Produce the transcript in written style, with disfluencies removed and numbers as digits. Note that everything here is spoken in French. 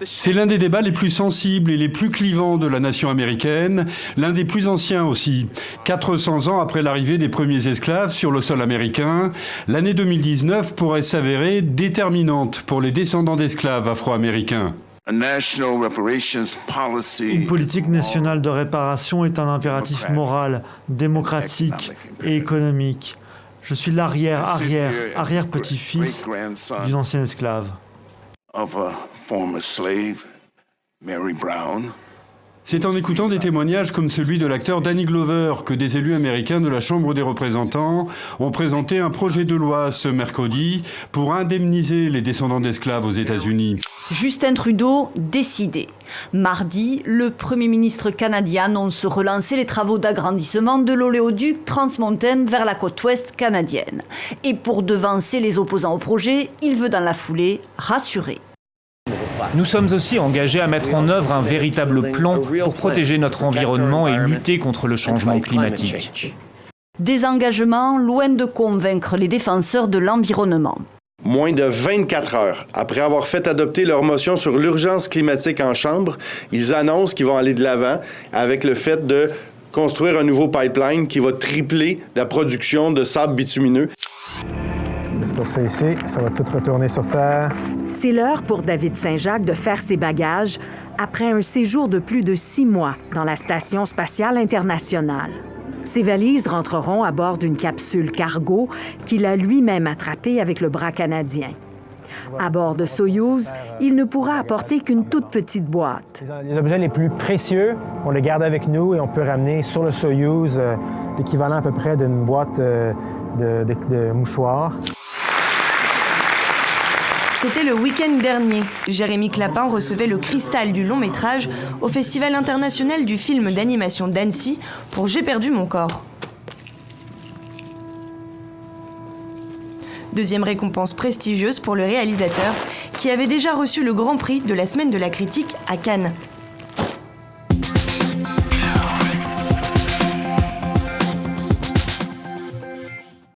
C'est l'un des débats les plus sensibles et les plus clivants de la nation américaine, l'un des plus anciens aussi. 400 ans après l'arrivée des premiers esclaves sur le sol américain, l'année 2019 pourrait s'avérer déterminante pour les descendants d'esclaves afro-américains. Une politique nationale de réparation est un impératif moral, démocratique et économique. Je suis l'arrière-petit-fils d'une ancienne esclave. C'est en écoutant des témoignages comme celui de l'acteur Danny Glover que des élus américains de la Chambre des représentants ont présenté un projet de loi ce mercredi pour indemniser les descendants d'esclaves aux États-Unis. Justin Trudeau décidé. Mardi, le Premier ministre canadien annonce relancer les travaux d'agrandissement de l'oléoduc Trans Mountain vers la côte ouest canadienne. Et pour devancer les opposants au projet, il veut dans la foulée rassurer. Nous sommes aussi engagés à mettre en œuvre un véritable plan pour protéger notre environnement et lutter contre le changement climatique. Des engagements loin de convaincre les défenseurs de l'environnement. Moins de 24 heures après avoir fait adopter leur motion sur l'urgence climatique en Chambre, ils annoncent qu'ils vont aller de l'avant avec le fait de construire un nouveau pipeline qui va tripler la production de sable bitumineux. C'est pour ça ici, ça va tout retourner sur Terre. C'est l'heure pour David Saint-Jacques de faire ses bagages après un séjour de plus de 6 mois dans la Station spatiale internationale. Ses valises rentreront à bord d'une capsule cargo qu'il a lui-même attrapée avec le bras canadien. À bord de Soyouz, il ne pourra apporter qu'une toute petite boîte. Les objets les plus précieux, on les garde avec nous et on peut ramener sur le Soyouz l'équivalent à peu près d'une boîte de mouchoirs. C'était le week-end dernier. Jérémy Clapin recevait le cristal du long métrage au Festival international du film d'animation d'Annecy pour J'ai perdu mon corps. Deuxième récompense prestigieuse pour le réalisateur qui avait déjà reçu le Grand Prix de la Semaine de la Critique à Cannes.